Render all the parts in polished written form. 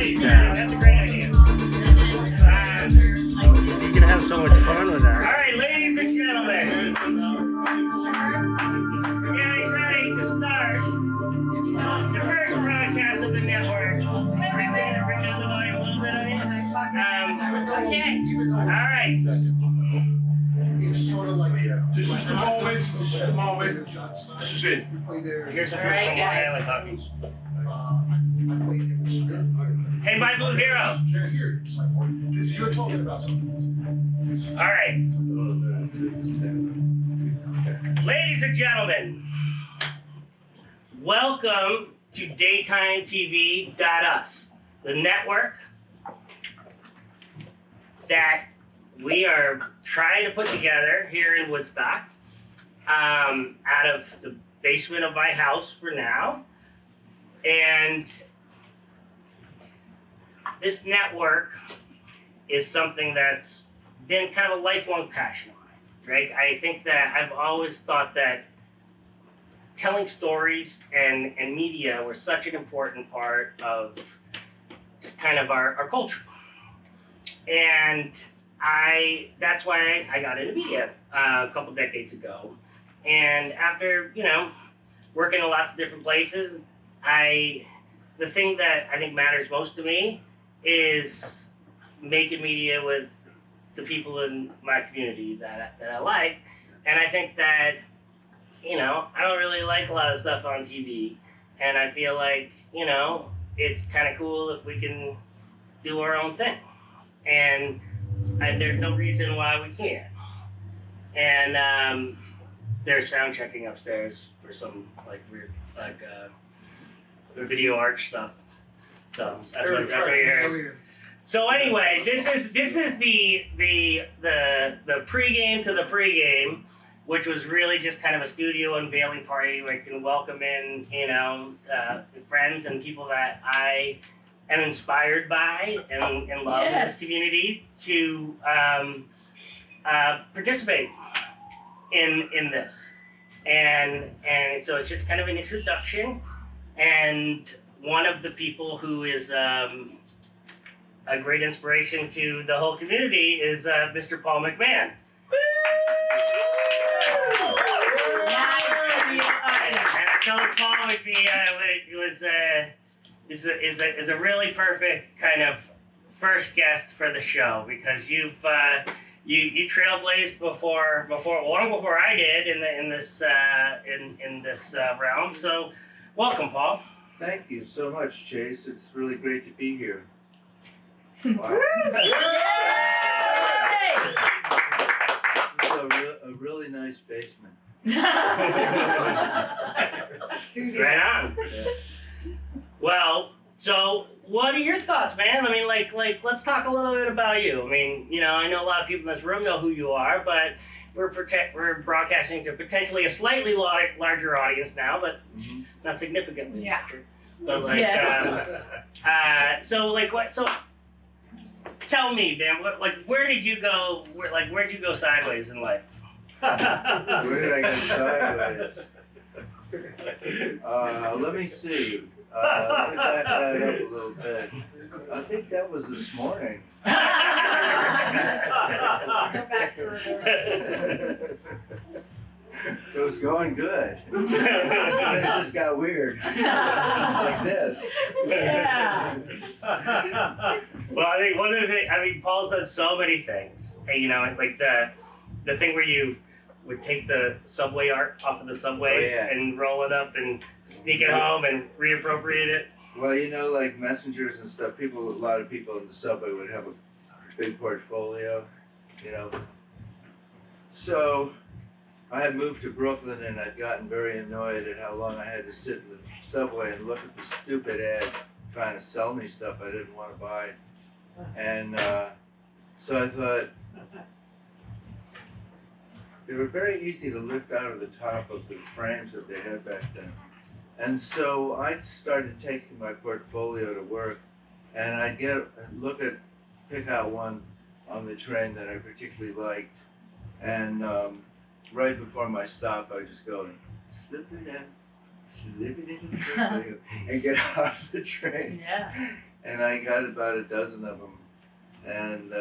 please. That's a great idea. You can have so much fun with that. All right, ladies and gentlemen. Getting ready to start the first broadcast of the network. Everything to bring down the volume a little bit on you. Okay. All right. It's sort of like This is the moment. This is the moment. This is it. Here's some All right, guys. Hey, my blue hero. You're talking about something. All right. Ladies and gentlemen, welcome to DaytimeTV.us, the network that we are trying to put together here in Woodstock, out of the basement of my house for now. And this network is something that's been kind of a lifelong passion of mine, right? I think that I've always thought that telling stories and media were such an important part of kind of our culture. And that's why I got into media a couple decades ago. And after, working in lots of different places, the thing that I think matters most to me is making media with the people in my community that I like. And I think that, I don't really like a lot of stuff on TV. And I feel like, it's kind of cool if we can do our own thing. And there's no reason why we can't. And there's sound checking upstairs for some weird video art stuff. So that's what you're hearing. So anyway, this is the pregame to the pregame, which was really just kind of a studio unveiling party where I can welcome in friends and people that I am inspired by and love in this community to participate in this. And so it's just kind of an introduction. And one of the people who is a great inspiration to the whole community is Mr. Paul McMahon. And I told Paul is a really perfect kind of first guest for the show because you trailblazed long before I did in this realm. So welcome, Paul. Thank you so much, Chase. It's really great to be here. Wow. It's a really nice basement. Right on. Yeah. Well, so what are your thoughts, man? I mean, let's talk a little bit about you. I mean, I know a lot of people in this room know who you are, but we're broadcasting to potentially a slightly larger audience now, but not significantly larger. But so tell me, man, where did you go? Where'd you go sideways in life? Where did I go sideways? Let me see. Let me back that up a little bit. I think that was this morning. It was going good. And then it just got weird. Like this. Yeah. Well, I think one of the things, Paul's done so many things. Like the thing where you would take the subway art off of the subways and roll it up and sneak it home and reappropriate it. Well, like messengers and stuff, a lot of people in the subway would have a big portfolio, So I had moved to Brooklyn and I'd gotten very annoyed at how long I had to sit in the subway and look at the stupid ads trying to sell me stuff I didn't want to buy. And so I thought, they were very easy to lift out of the top of the frames that they had back then. And so I started taking my portfolio to work, and I'd pick out one on the train that I particularly liked, and right before my stop, I just go and slip it into the portfolio and get off the train. Yeah. and I got about a dozen of them, and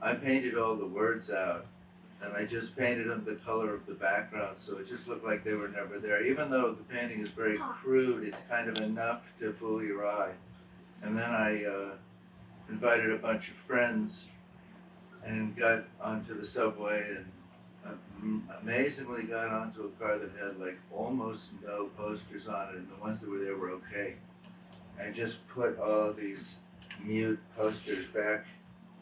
I painted all the words out, and I just painted them the color of the background, so it just looked like they were never there. Even though the painting is very crude, it's kind of enough to fool your eye. And then I invited a bunch of friends and got onto the subway and amazingly got onto a car that had like almost no posters on it, and the ones that were there were okay. And just put all of these mute posters back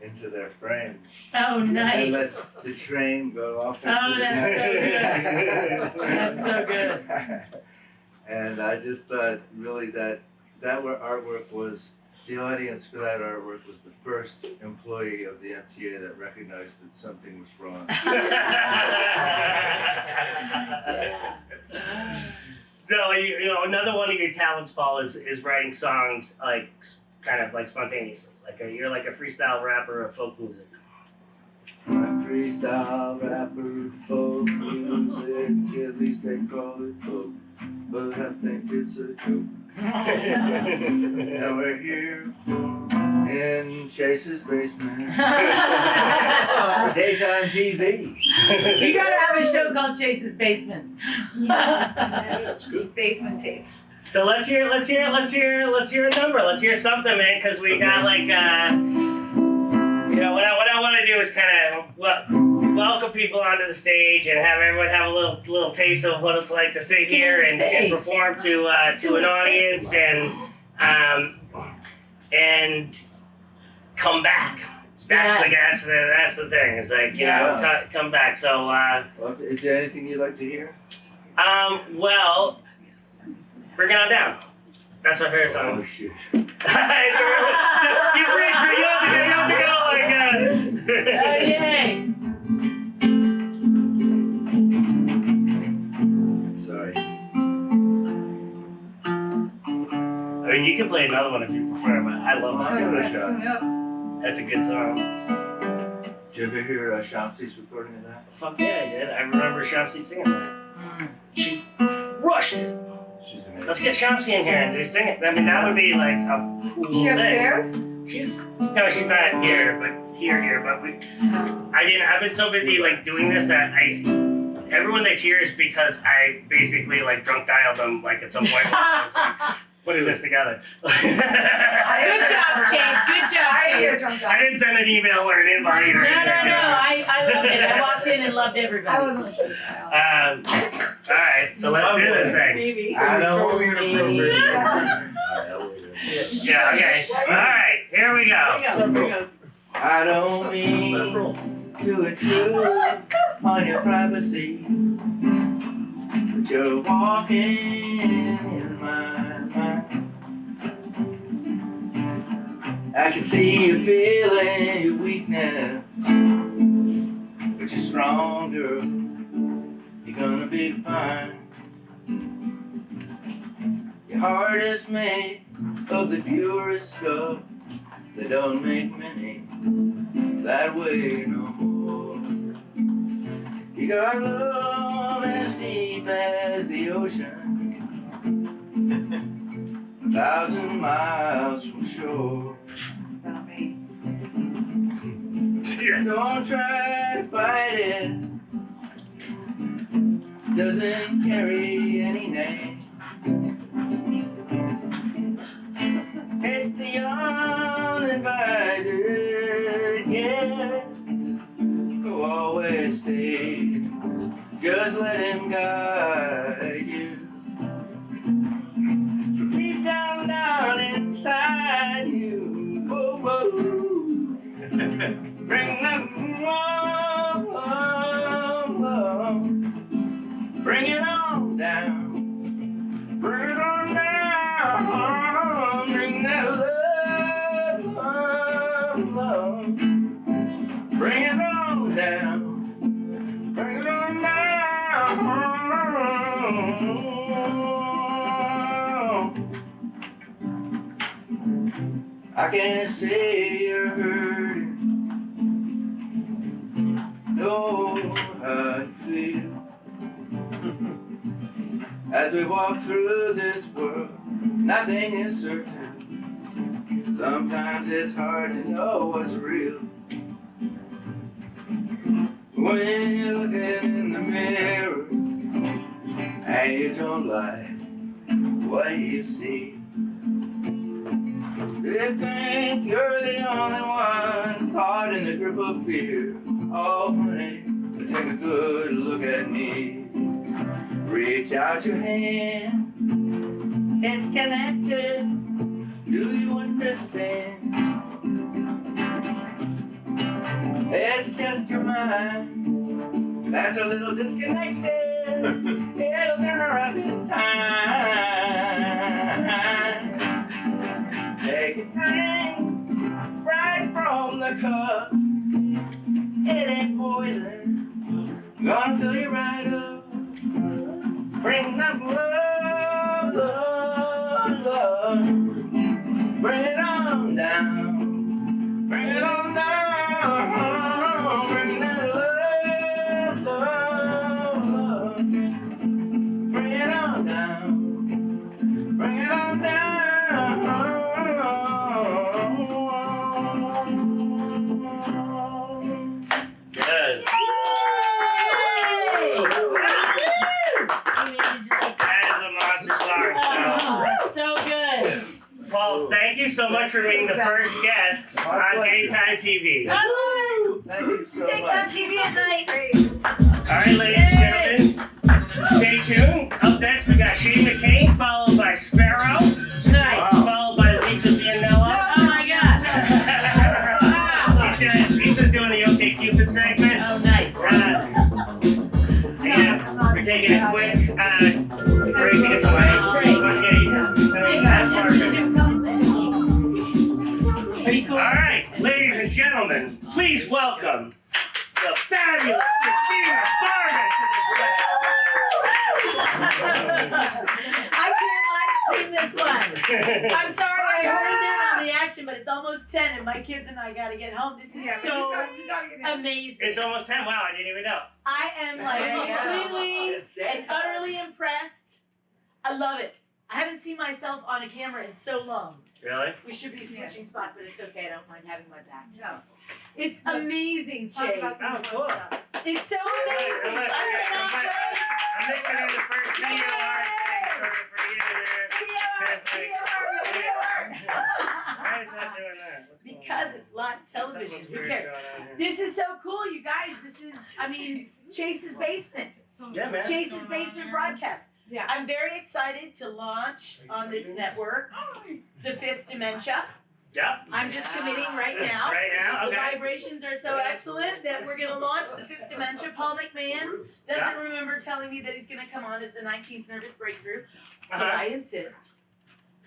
into their frames. Oh, And nice. let the train go off into Oh, that's so good. That's so good. And I just thought really that artwork was, the audience for that artwork was the first employee of the MTA that recognized that something was wrong. So you know, another one of your talents, Paul, is writing songs like kind of like spontaneously. You're like a freestyle rapper of folk music. I'm a freestyle rapper, folk music, at least they call it folk, but I think it's a joke. And we're here in Chase's basement for daytime TV. You gotta have a show called Chase's Basement. That's good. Basement tape. So let's hear a number. Let's hear something, man, because we got like you know, what I want to do is kind of welcome people onto the stage and have everyone have a little taste of what it's like to sit here and perform to an audience and come back. That's the thing. It's like, you know, come back. So Well, is there anything you'd like to hear? well, bring it on down. That's my favorite song. Oh shit. It's a really, you bridge for you have to go like Oh, yay. Sorry. I mean, you can play another one if you prefer, but I love that Give it a song. shot. That's a good song. Did you ever hear Shamsi's recording of that? Fuck yeah, I did. I remember Shamsi singing that. She crushed it. She's amazing. Let's get Shamsi in here and do sing it. I mean, that would be like a cool She thing. upstairs? She's not here, but I've been so busy like doing this that everyone that's here is because I basically like drunk dialed them like at some point. I was like, putting this together. Good job, Chase. Good job, Chase. I didn't send an email or an invite or No, anything. I love it. I walked in and loved everybody. I wasn't sure. All right, so let's do this thing. Maybe. I don't inappropriate. Yeah, okay. All right, here we go. I don't mean to intrude on your privacy, but you're walking in my mind. I can see you feeling your weakness, but you're strong, girl. You're gonna be fine. Your heart is made of the purest stuff. They don't make many that way no more. You got love as deep as the ocean, 1,000 miles from shore. About me. Don't try to fight it, doesn't carry any name. It's the uninvited guest who always stays. Just let him guide you. From deep down, down inside you. Whoa, whoa. Bring that love. Bring it on down. Bring it on down. Bring that love. Bring it on down. Bring it on down. I can't say you're hurting. Know how you feel. As we walk through this world, nothing is certain. Sometimes it's hard to know what's real when you're looking in the mirror and you don't like what you see. They think you're the only one caught in the grip of fear. Oh honey, take a good look at me. Reach out your hand, it's connected. Do you understand? It's just your mind that's a little disconnected. It'll turn around in time. Take a drink right from the cup. It ain't poison, gonna fill you right up. Bring that love, love, love. Bring it on down. Bring it on down. Bring that love, love, love. Bring it on down. Bring it on down. Good. That is a monster song. That's so good. Paul, thank you so much for being the first guest on Daytime TV. I love Thank you so it. Daytime much. TV at night. All right, ladies and gentlemen, stay tuned. Up next, we got Shane McKane, followed by Sparrow, Nice. followed by Lisa Vianella. Oh my God. Lisa's doing the OK Cupid segment. Oh, nice. Yeah, we're taking a quick break to get some ice. Break. That's perfect. Are you cool? All right, ladies and gentlemen, please welcome the fabulous Christina Varga to the set. I can't live stream this one. I'm sorry I heard in on the action, but it's almost 10 and my kids and I gotta get home. This is so amazing. It's almost 10. Wow, I didn't even know. I am like completely and utterly impressed. I love it. I haven't seen myself on a camera in so long. Really? We should be switching spots, but it's okay. I don't mind having my back. No. It's amazing, Chase. Oh, cool. It's so amazing. I cannot wait. I'm mixing in the first video art thing for you there. Why is that doing that? What's going Because on? it's live television. Something's Who weird cares? going on here. This is so cool, you guys. This is, I mean, Chase's Basement. Yeah, man. Chase's Basement broadcast. Yeah. I'm very excited to launch on this network the fifth dementia. Yep. I'm just committing right now. Right now? The Okay. vibrations are so excellent that we're going to launch the fifth dementia. Paul McMahon doesn't remember telling me that he's going to come on as the 19th nervous breakthrough, but I insist.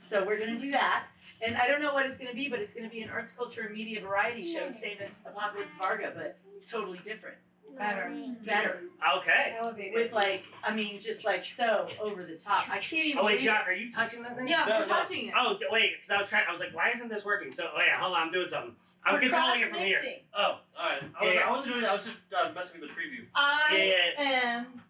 So we're going to do that. And I don't know what it's going to be, but it's going to be an arts, culture, and media variety show, same as Apocalypse Varga, but totally different. Better. Better. Okay. Elevated. With like, I mean, just like so over the top. I can't even Oh, wait, believe Jock, are you touching that thing? Yeah, No, we're no. touching it. Oh, wait, because I was like, why isn't this working? So, oh yeah, hold on, I'm doing something. I'm We're controlling it from here. cross-mixing. Oh, alright. I wasn't doing that. I was just messing with the preview. I Yeah. am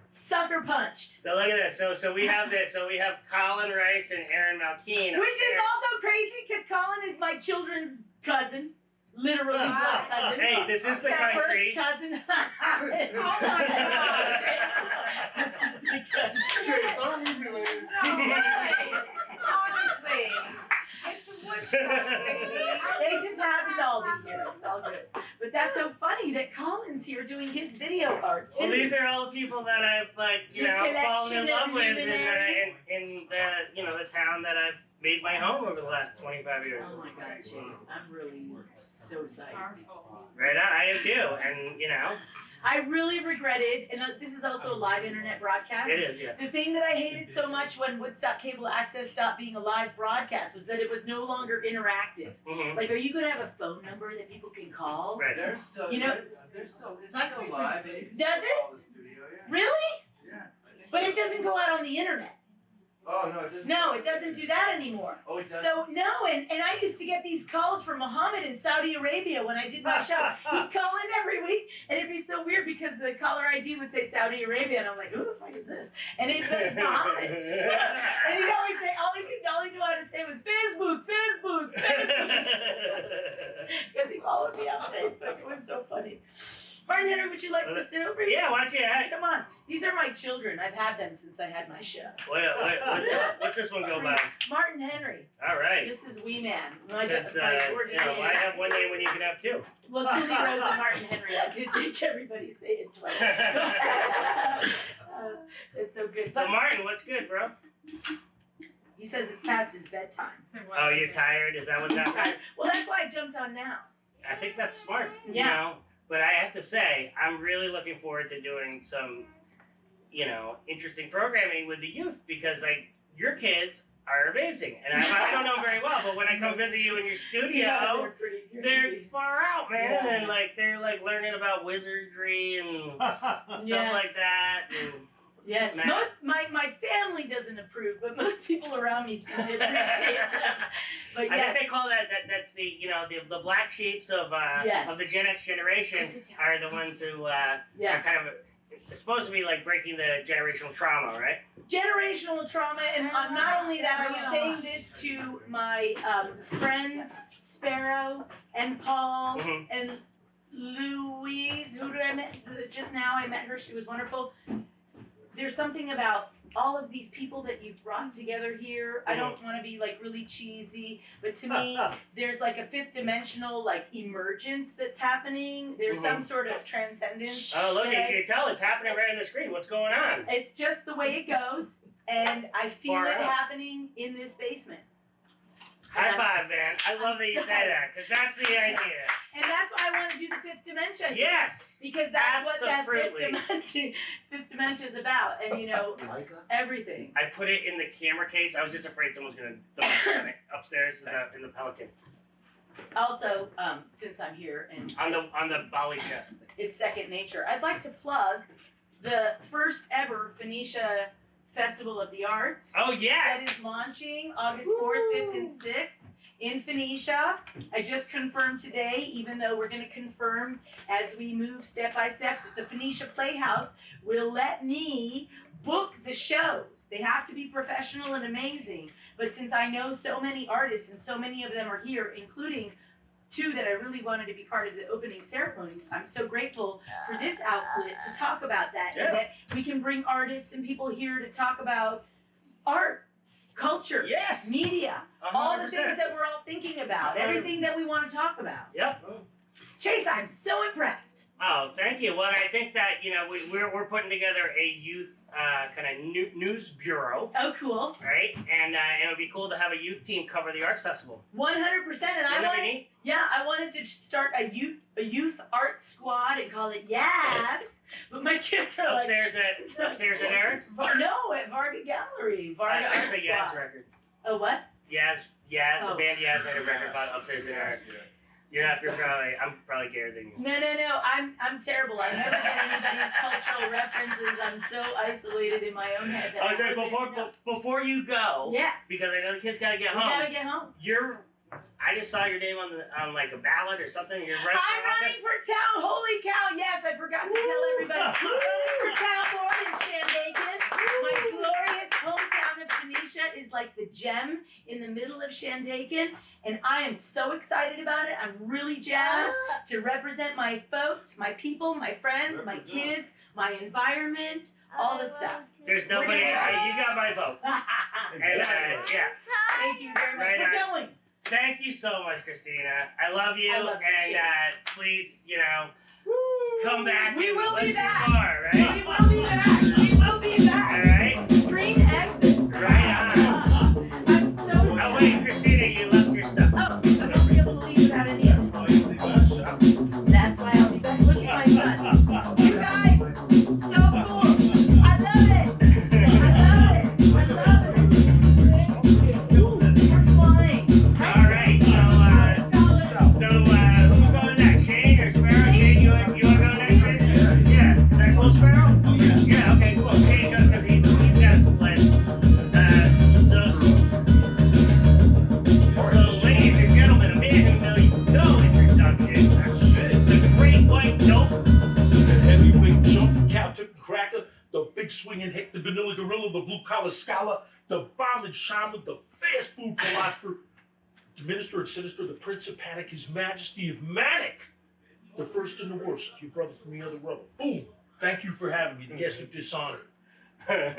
sucker punched. So look at this. So we have this. So we have Colin Rice and Aaron Malkeen. Which is also crazy because Colin is my children's cousin. Literally blood cousin. Hey, this is the First country. cousin. Oh my God. This is the country. Chase, I'm related. Honestly. It's a woodchuck, baby. They just happened to all be here. It's all good. But that's so funny that Colin's here doing his video art too. Well, these are all the people that I've The fallen in collection love of with luminaries. in the the town that I've made my home over the last 25 years. Oh my God, Chase. I'm really so psyched. Right on, I am too, and I really regretted, and this is also a live internet broadcast. it is, yeah. The thing that I hated so much when Woodstock Cable Access stopped being a live broadcast was that it was no longer interactive. Mm-hmm. Like, are you going to have a phone number that people can call? Right. There's still, You know- it's still live. And you can Does still it? call the studio, yeah. Really? Yeah. But it doesn't go out on the internet. Oh, no, it doesn't. No, it doesn't do that anymore. Oh, it doesn't? So no, and I used to get these calls from Muhammad in Saudi Arabia when I did my show. He'd call in every week, and it'd be so weird because the caller ID would say Saudi Arabia, and I'm like, who the fuck is this? And it was Muhammad. And he'd always say, all he knew how to say was Facebook. Because he followed me on Facebook. It was so funny. Martin Henry, would you like to sit over here? Yeah, why don't you? Come on. These are my children. I've had them since I had my show. What's this one go by? Martin Henry. All right. This is Wee Man. My Because, gorgeous name. I have one name when you can have two. Well, Julie Rose and Martin Henry. I did make everybody say it twice. It's so good. So, Martin, what's good, bro? He says it's past his bedtime. Oh, you're tired? Is that what's He's happening? tired. Well, that's why I jumped on now. I think that's smart. You Yeah. know? But I have to say, I'm really looking forward to doing some, interesting programming with the youth because your kids are amazing. And I don't know them very well, but when I come visit you in your studio, Yeah, they're pretty they're crazy. far out, man. Yeah. And they're learning about wizardry and stuff Yes. like that. And, Yes, Matt. most my family doesn't approve, but most people around me seem to appreciate them. But I yes, think they call that's the the black sheeps of Yes. of the Gen X generation Go sit down. are the Go ones sit who are yeah, kind of it's supposed to be like breaking the generational trauma, right? generational trauma, and not only that, I was saying this to my friends Sparrow and Paul Mhm. and Louise, who did I met just now? I met her; she was wonderful. There's something about all of these people that you've brought together here. I don't want to be really cheesy, but to me, there's like a fifth dimensional emergence that's happening. There's some sort of transcendence. Oh, look, that you can tell it's happening right on the screen. What's going on? It's just the way it goes, and I feel Far it out. happening in this basement. High five, man. I love that you say that because that's the idea. And that's why I want to do the fifth dimension. Yes. Because that's what that Absolutely. fifth dimension is about, and Like that? everything. I put it in the camera case. I was just afraid someone was going to dump it upstairs in the Pelican Also, since I'm here and on the Bali chest. it's second nature, I'd like to plug the first ever Phoenicia Festival of the Arts. Oh yeah. That is launching August 4th, 5th, and 6th in Phoenicia. I just confirmed today, even though we're going to confirm as we move step by step, that the Phoenicia Playhouse will let me book the shows. They have to be professional and amazing. But since I know so many artists and so many of them are here, including two that I really wanted to be part of the opening ceremonies, I'm so grateful for this outlet to talk about that. Yeah. And that we can bring artists and people here to talk about art, culture, Yes. media, 100%. all the things that we're all thinking about, everything that we want to talk about. Yep. Chase, I'm so impressed. Oh, thank you. Well, I think that we're putting together a youth kind of news bureau, Oh, cool. right? And it would be cool to have a youth team cover the arts festival. 100%. And I Wouldn't that be wanted, neat? I wanted to start a youth art squad and call it Yes. But my kids are like, upstairs at Eric's. no, at Varga Gallery, Varga Art That's a Yaz Squad. record. Oh, what? Yaz, Oh. the band Yaz made a record called Upstairs at Eric's. I'm probably gayer than you. No, I'm terrible. I never get anybody's cultural references. I'm so isolated in my own head that I was I like, don't even know. before you go, Yes. because I know the kids gotta get We home. gotta get home. I just saw your name on like a ballot or something. You're running. I'm running for town. Holy cow! Yes, I forgot to tell everybody. I'm running for town board in Shandaken. My glorious hometown of Phoenicia is like the gem in the middle of Shandaken, and I am so excited about it. I'm really jazzed to represent my folks, my people, my friends, my kids, my environment, all the stuff. There's nobody. We're gonna- You got my vote. And yeah. Thank you very much. Right We're on. going. Thank you so much, Christina. I love you. I love you, and Chase. please, come back. We and will be let's back. do more, right? We will be back. We will be back. All right. Screen exit. Right on. I'm so Oh wait, Christina, you left your stuff. Oh, I won't be able to leave without any of it. That's why I'll be back. Look at my son. You guys, so cool. I love it. I love it. I love it. We're flying. All right. So who's going next? Shane or Sparrow? Shane, you want to go next? Shane? Yeah. Is that cool, Sparrow? Yeah. Okay. Cool. blue collar scholar, the bomb shaman, the fast food philosopher, the minister and sinister, the prince of panic, his majesty of manic, the first and the worst, your brother from the other rubber. Boom. Thank you for having me, the guest of dishonor. Shane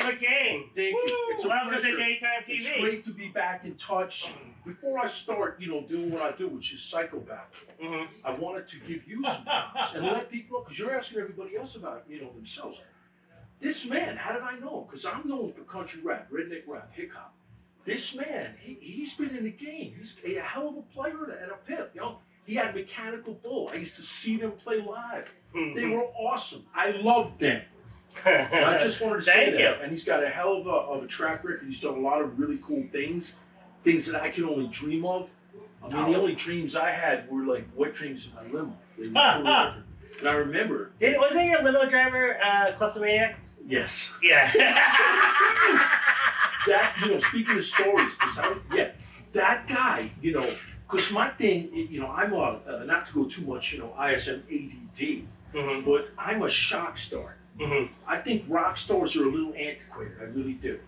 McKane. Thank you. It's a Welcome to pleasure. Daytime TV. It's great to be back in touch. Before I start, doing what I do, which is psychopath, I wanted to give you some props and let people know, because you're asking everybody else about it, themselves. This man, how did I know him? Because I'm known for country rap, redneck rap, hip hop. This man, he's been in the game. He's a hell of a player and a pimp, He had Mechanical Bull. I used to see them play live. They were awesome. I loved them. And I just wanted to say Thank that. you. And he's got a hell of a track record. He's done a lot of really cool things that I can only dream of. I mean, the only dreams I had were like wet dreams in my limo. They were totally different. And I remember. Wasn't your limo driver kleptomaniac? Yes. Yeah. That, speaking of stories, that guy, because my thing, I'm not to go too much, ISM ADD, but I'm a shock star. I think rock stars are a little antiquated. I really do.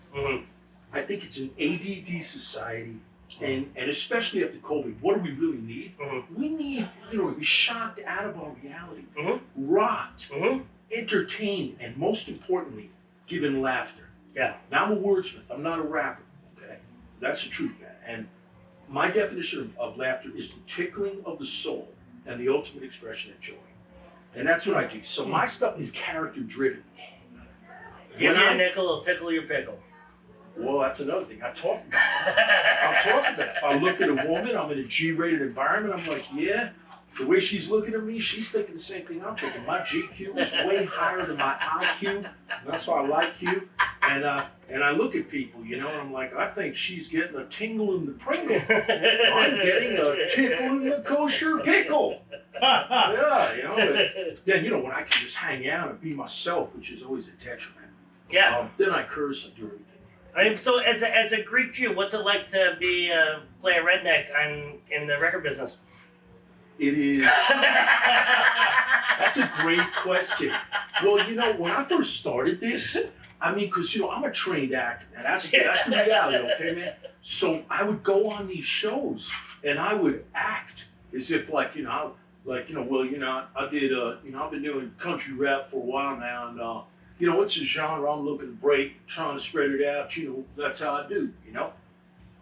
I think it's an ADD society, and especially after COVID, what do we really need? We need, to be shocked out of our reality, rocked, entertained, and most importantly, given laughter. Yeah. Now I'm a wordsmith. I'm not a rapper. Okay, that's the truth, man. And my definition of laughter is the tickling of the soul and the ultimate expression of joy. And that's what I do. So my stuff is character driven. Give me a nickel, it'll tickle your pickle. Well, that's another thing. I've talked about it. If I look at a woman, I'm in a G-rated environment, I'm like, yeah, the way she's looking at me, she's thinking the same thing I'm thinking. My GQ is way higher than my IQ. And that's why I like you. And I look at people, and I'm like, I think she's getting a tingle in the Pringle. I'm getting a tickle in the kosher pickle. Yeah, but then, when I can just hang out and be myself, which is always a detriment. Yeah. Then I curse and do everything. I mean, so as a Greek Jew, what's it like to be play a redneck in the record business? It is. That's a great question. Well, when I first started this, I mean, because, I'm a trained actor. Now, that's the reality, okay, man? So I would go on these shows, and I would act as if, I did, I've been doing country rap for a while now, and, it's a genre I'm looking to break, trying to spread it out, that's how I do,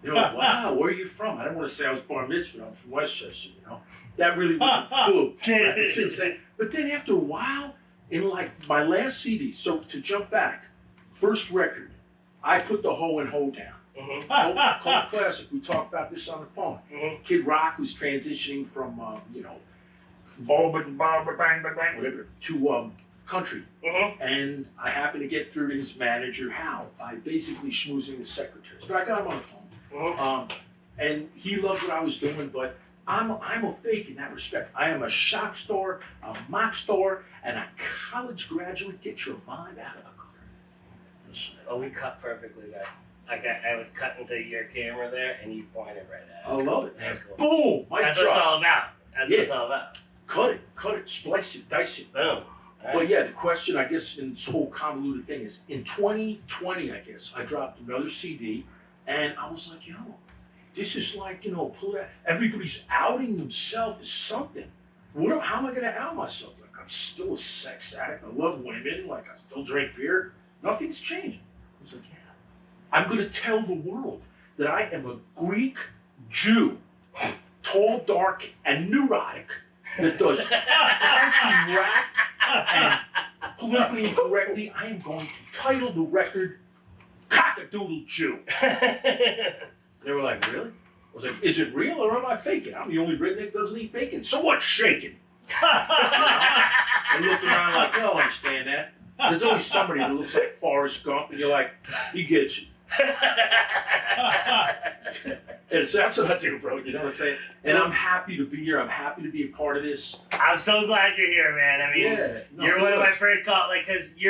They're like, wow, where are you from? I didn't want to say I was bar mitzvah, I'm from Westchester, That really wasn't flew. See what I'm saying? But then after a while, in my last CD, so to jump back, first record, I put the hoe and hoe down. Cult classic. We talked about this on the phone. Kid Rock was transitioning from, bang, bang, bang, whatever, to country. And I happened to get through to his manager, Hal, by basically schmoozing the secretaries. But I got him on the phone. And he loved what I was doing, but I'm a fake in that respect. I am a shock star, a mock star, and a college graduate. Get your mind out of the gutter. Oh, we cut perfectly there. I was cutting to your camera there, and you pointed right at it. I love it. That's cool. Boom! That's what it's all about. That's what it's all about. Cut it, splice it, dice it. Boom. But yeah, the question, I guess, in this whole convoluted thing is, in 2020, I guess, I dropped another CD, and I was like, this is like, everybody's outing themselves as something. How am I going to out myself? Like, I'm still a sex addict. I love women. Like, I still drink beer. Nothing's changed. I was like, yeah. I'm going to tell the world that I am a Greek Jew, tall, dark, and neurotic, that does country rap, and politically incorrectly, I am going to title the record Cockadoodle Jew. They were like, really? I was like, is it real or am I faking? I'm the only redneck that doesn't eat bacon. So what's shaking? And looked around like, I don't understand that. There's always somebody that looks like Forrest Gump, and you're like, he gets you. And so that's what I do, bro. You know what I'm saying? And I'm happy to be here. I'm happy to be a part of this. I'm so glad you're here, man. I mean, you're one of my first call, because you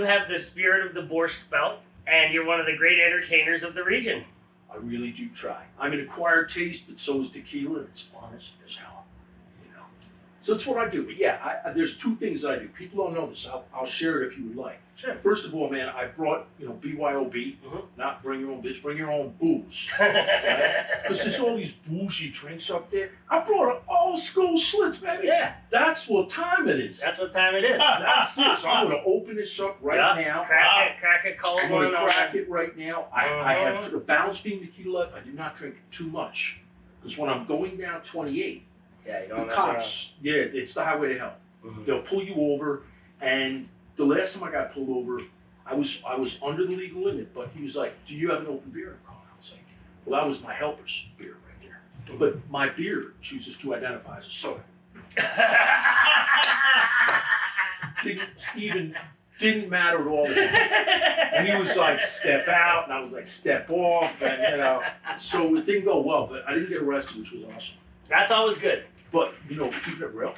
have the spirit of the Borscht Belt, and you're one of the great entertainers of the region. I really do try. I'm an acquired taste, but so is tequila, and it's fun as hell. So that's what I do. But yeah, there's two things that I do. People don't know this. I'll share it if you would like. Sure. First of all, man, I brought, BYOB, not bring your own bitch, bring your own booze. Because there's all these bougie drinks up there. I brought an old school Schlitz, baby. Yeah. That's what time it is. That's what time it is. That's it. So I'm going to open this up right now. Crack it cold. I'm going to crack it right now. I have the balance being tequila left. I do not drink too much. Because when I'm going down 28, yeah, you the don't cops, it's the highway to hell. They'll pull you over, and the last time I got pulled over, I was under the legal limit, but he was like, "Do you have an open beer in the car?" I was like, "Well, that was my helper's beer right there." But my beer chooses to identify as a soda. Didn't matter at all. And he was like, "Step out," and I was like, "Step off," and so it didn't go well. But I didn't get arrested, which was awesome. That's always good. But keep it real.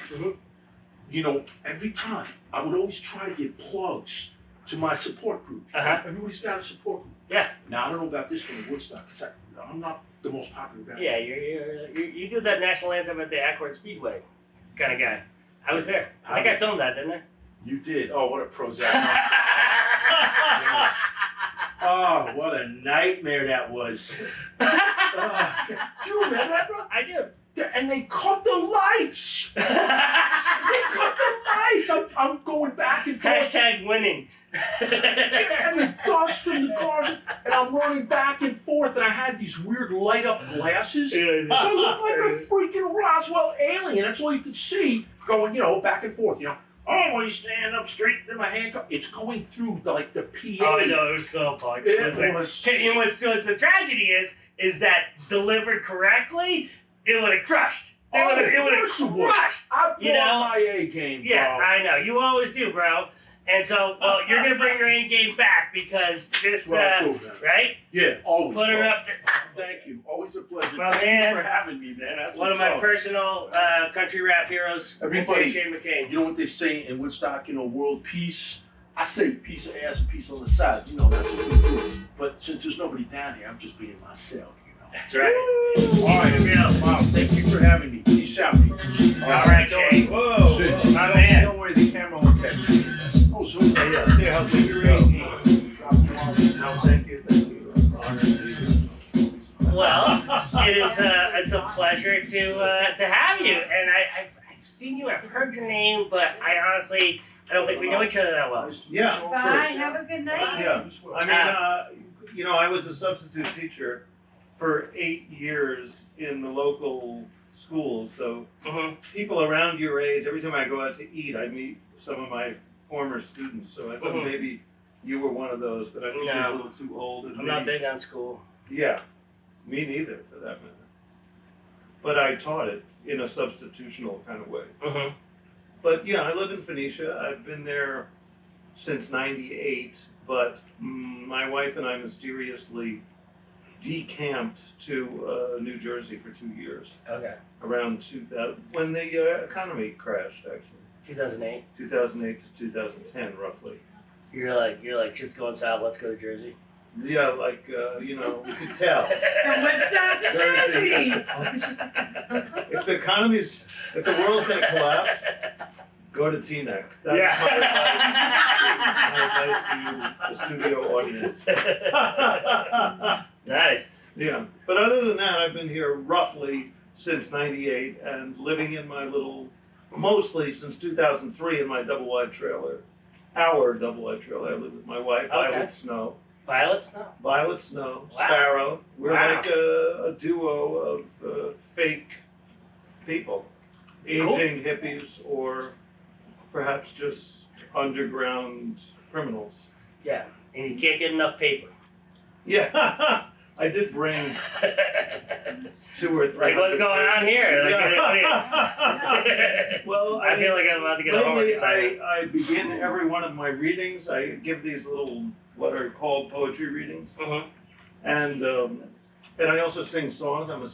Every time I would always try to get plugs to my support group. Everybody's got a support group. Yeah. Now I don't know about this one in Woodstock because I'm not the most popular guy. Yeah, you do that national anthem at the Accord Speedway kind of guy. I was there. I think I filmed that, didn't I? You did. Oh, what a Prozac. Oh, what a nightmare that was. Do you remember that, bro? I do. And they cut the lights. They cut the lights. I'm going back and forth. Hashtag winning. And the dust from the cars, and I'm running back and forth, and I had these weird light up glasses. So I looked like a freaking Roswell alien. That's all you could see going, back and forth, Always stand up straight in my handcuff. It's going through like the PA. Oh, I know, it was so fun. It was. And what's the tragedy is that delivered correctly, it would have crushed. It would have crushed. I brought my A game, bro. Yeah, I know. You always do, bro. And so, you're going to bring your A game back because this, right? Yeah, always. Put her up. Thank you. Always a pleasure. Well, Thank man, you for having me, man. That's one of my personal country rap heroes. Everybody, Shane McKane. You know what they say in Woodstock, world peace? I say piece of ass and piece on the side. That's what we do. But since there's nobody down here, I'm just being myself, That's right. Woo! All right, wow, thank you for having me. Peace out, people. All right, Shane. Whoa. My man. Don't worry, the camera will catch you. Oh, so Yeah, see how big your A game. No, thank you. Well, it's a pleasure to have you, and I've seen you, I've heard your name, but I don't think we know each other that well. Bye, First. have a good night. Yeah, I mean, I was a substitute teacher for 8 years in the local schools, so people around your age, every time I go out to eat, I meet some of my former students, so I thought maybe you were one of those, but I think you're a little too old. And I'm not big on school. Yeah, me neither, for that matter. But I taught it in a substitutional kind of way. But yeah, I live in Phoenicia. I've been there since '98, but my wife and I mysteriously decamped to New Jersey for 2 years. Okay. Around 2000, when the economy crashed, actually. 2008. 2008 to 2010, roughly. You're like shit's going south. Let's go to Jersey. Yeah, you could tell. From Woodstock to Jersey. If the world's gonna collapse, go to Teaneck. That's my advice to you, the studio audience. Nice. Yeah, but other than that, I've been here roughly since '98 and living in my mostly since 2003 in my double-wide trailer. Our double-wide trailer. I live with my wife, Violet Snow. Violet Snow? Violet Snow, Wow. Sparrow. We're Wow. like a duo of fake people. Aging hippies or perhaps just underground criminals. Yeah. And you can't get enough paper. Yeah, I did bring 2 or 3. Like, what's going on here? Well, I feel like I'm about to get a homework lately assignment. I begin every one of my readings. I give these little, what are called poetry readings. And I also sing songs. I'm a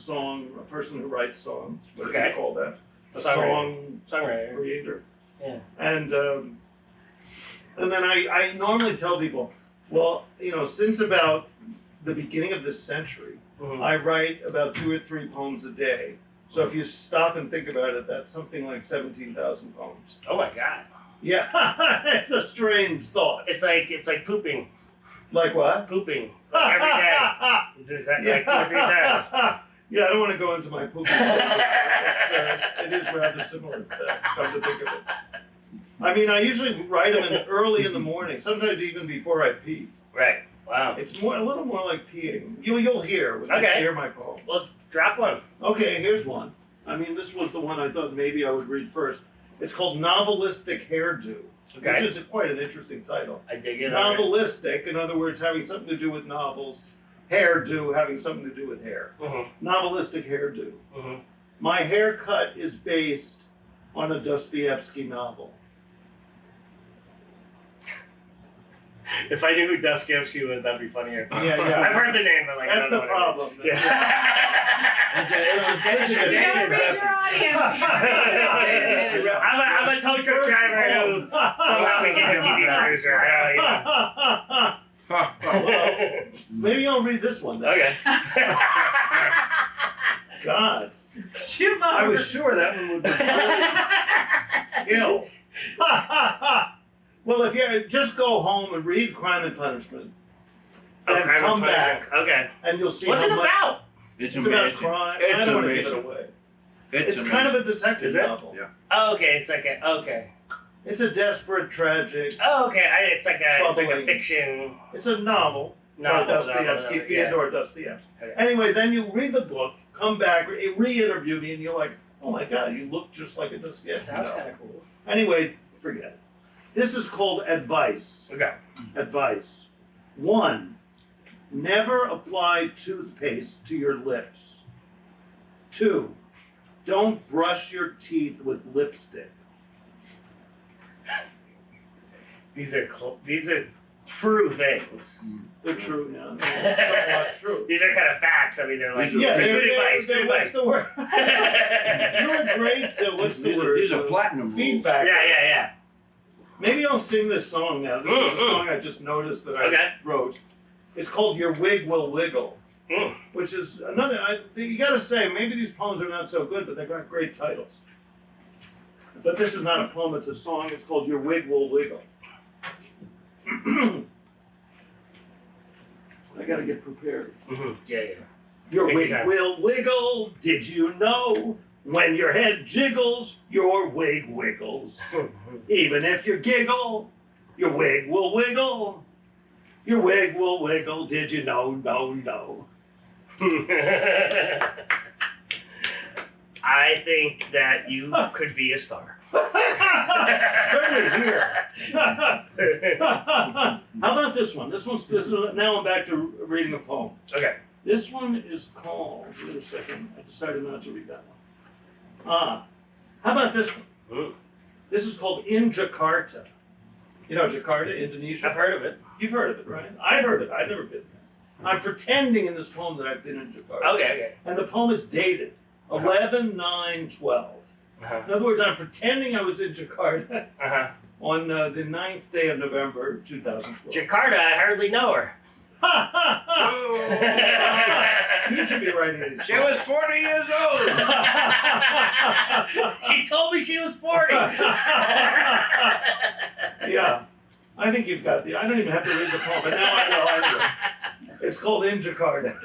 person who writes songs. What do you call that? A Songwriter. creator. Yeah. And then I normally tell people, well, since about the beginning of this century, I write about 2 or 3 poems a day. So if you stop and think about it, that's something like 17,000 poems. Oh my God. Yeah, it's a strange thought. It's like pooping. Like what? Pooping. Like every day. It's just like 2 or 3 times. Yeah, I don't want to go into my pooping. It is rather similar to that, come to think of it. I mean, I usually write them early in the morning, sometimes even before I pee. Right. Wow. It's a little more like peeing. You'll hear when you hear my poems. Well, drop one. Okay, here's one. I mean, this was the one I thought maybe I would read first. It's called Novelistic Hairdo, Okay. which is quite an interesting title. I dig it. Novelistic, in other words, having something to do with novels. Hairdo, having something to do with hair. Novelistic hairdo. My haircut is based on a Dostoevsky novel. If I knew who Dostoevsky was, that'd be funnier. Yeah. I've heard the name, but like, That's I don't the know problem. what it is. Yeah. You gotta read your audience. I'm a tow truck driver who somehow became a TV producer. I Maybe I'll read this one then. Okay. God. Shoot I was sure that one would be ill. Well, if you just go home and read Crime and Punishment, and Crime and come Punishment. back, Okay. and you'll see What's how it much about? It's it's about amazing. crime. It's I don't want to give it amazing. away. It's It's kind of amazing. a detective Is it? novel. Yeah. Oh, okay. It's like a okay. It's a desperate, tragic. Oh, okay. It's like a Troubling. fiction It's a novel. novel. Dostoevsky, yeah. Fyodor Dostoevsky. Okay. Anyway, then you read the book, come back, re-interview me, and you're like, oh my God, you look just like a Dostoevsky Sounds novel. kind of cool. Anyway, forget it. This is called advice. Okay. Advice. 1. Never apply toothpaste to your lips. 2. Don't brush your teeth with lipstick. These are true things. They're true, yeah. They're somewhat true. These are kind of facts. I mean, they're like Yeah, good advice. Good what's advice. the word? You're a great, what's the word? These are platinum Feedback. Yeah. Maybe I'll sing this song now. This is a song I just noticed that I wrote. It's called Your Wig Will Wiggle, which is another, you gotta say, maybe these poems are not so good, but they've got great titles. But this is not a poem, it's a song. It's called Your Wig Will Wiggle. I gotta get prepared. Yeah. Your Take your wig time. will wiggle, did you know? When your head jiggles, your wig wiggles. Even if you giggle, your wig will wiggle. Your wig will wiggle, did you know? No. I think that you could be a star. Certainly here. How about this one? This is, now I'm back to reading a poem. Okay. This one is called, wait a second, I decided not to read that one. How about this one? This is called In Jakarta. You know Jakarta, Indonesia? I've heard of it. You've heard of it, right? I've heard it. I've never been there. I'm pretending in this poem that I've been in Jakarta. Okay. And the poem is dated 11/9/12. In other words, I'm pretending I was in Jakarta on the 9th day of November 2012. Jakarta, I hardly know her. You should be writing these. She was 40 years old. She told me she was 40. Yeah, I think you've got I don't even have to read the poem, but now I will anyway. It's called In Jakarta.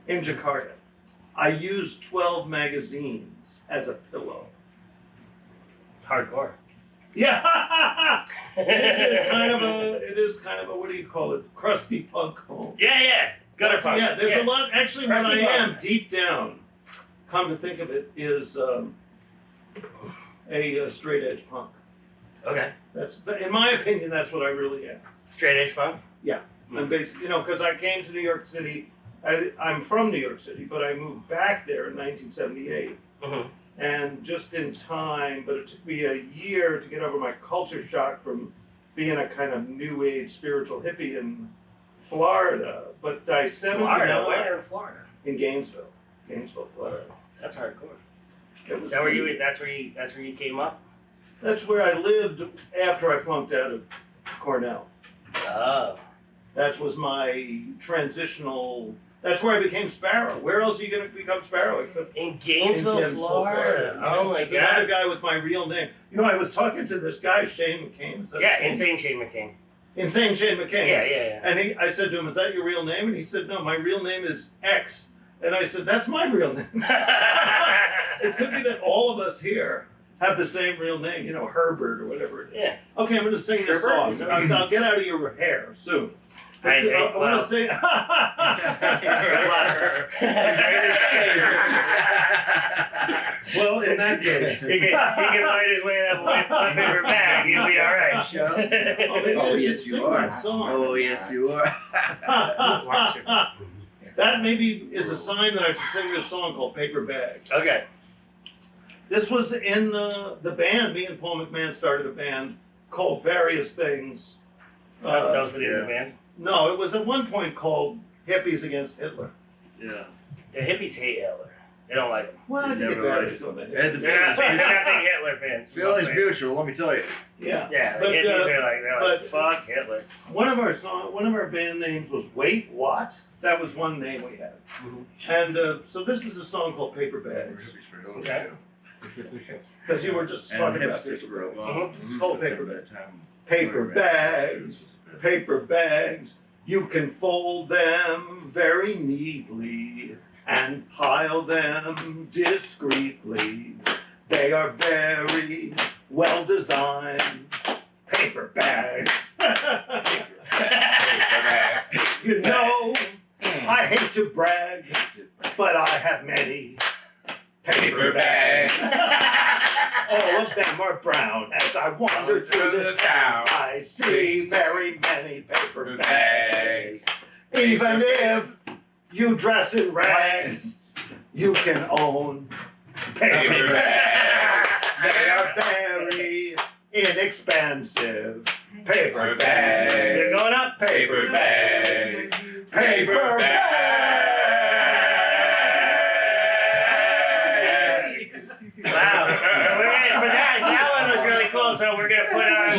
In Jakarta, I used 12 magazines as a pillow. Hardcore. Yeah, it is kind of a what do you call it? Crusty punk home. Yeah. Gutter punk. Yeah, there's a lot. Actually, what Crusty I am punk. deep down, come to think of it, is a straight edge punk. Okay. That's, in my opinion, that's what I really am. Straight edge punk? I'm basically, because I came to New York City. I'm from New York City, but I moved back there in 1978. And just in time, but it took me a year to get over my culture shock from being a kind of new age spiritual hippie in Florida. But I 79 Where in Florida? in Gainesville, Florida. That's hardcore. It was Is that where you? That's where you came up? That's where I lived after I flunked out of Cornell. Oh. That was my transitional. That's where I became Sparrow. Where else are you going to become Sparrow except In Gainesville, Florida. Oh my There's God. another guy with my real name. You know, I was talking to this guy, Shane McKane. Is that Yeah, his name? Insane Shane McKane. Insane Shane McKane. Yeah. And I said to him, "Is that your real name?" And he said, "No, my real name is X." And I said, "That's my real name." It could be that all of us here have the same real name, you know, Herbert or whatever it is. Yeah. Okay, I'm going to sing this Herbert? song. I'll get out of your hair soon. I I want to sing. Well, in that case, he can find his way in that white paper bag. He'll be all right. maybe I should yes, sing you are. that song. Oh, yes, you are. That maybe is a sign that I should sing this song called Paper Bag. Okay. This was in the band. Me and Paul McMahon started a band called Various Things. That was the name of the band. No, it was at one point called Hippies Against Hitler. Yeah. The hippies hate Hitler. They don't like him. Well, I think it Never liked varies on that. And the They're not big Hitler fans. feeling's mutual, let me tell you. Yeah. Yeah, the But, hippies are like, but- fuck Hitler. One of our band names was Wait What? That was one name we had. And so this is a song called Paper Bags. Okay. Because you were just talking about hipsters paper were bags. It's called Paper Bags. Paper Paper bags, paper bags. You can fold them very neatly and pile them discreetly. They are very well designed. Paper bags. You know, I hate to brag, but I have many paper bags. All of them are brown. As I wander through this town, I see very many paper bags. Even if you dress in rags, you can own paper bags. They are very inexpensive. Paper bags. They're going up. Paper bags. Paper bags. Wow. So we're gonna, for that one was really cool. So we're gonna put on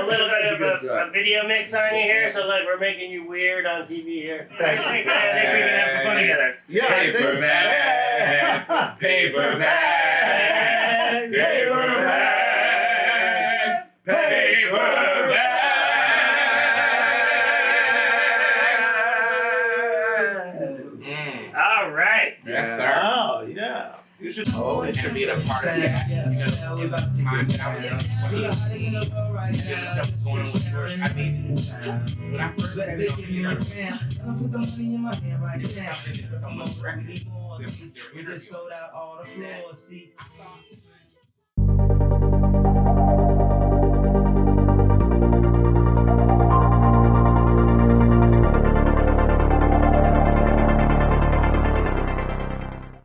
a little bit of a video mix on you here. So like we're making you weird on TV here. Thank you. I think we can have some fun together. Yeah, I think- Paper bags, paper bags, paper bags, paper bags. All right. Yes, sir. Oh, yeah. You should. Oh, it should be at a party. Because at the time that I was in 20s, the stuff was going on with George. I mean, when I first started on Peter, it was something that was almost record. We just sold out all the floor seats.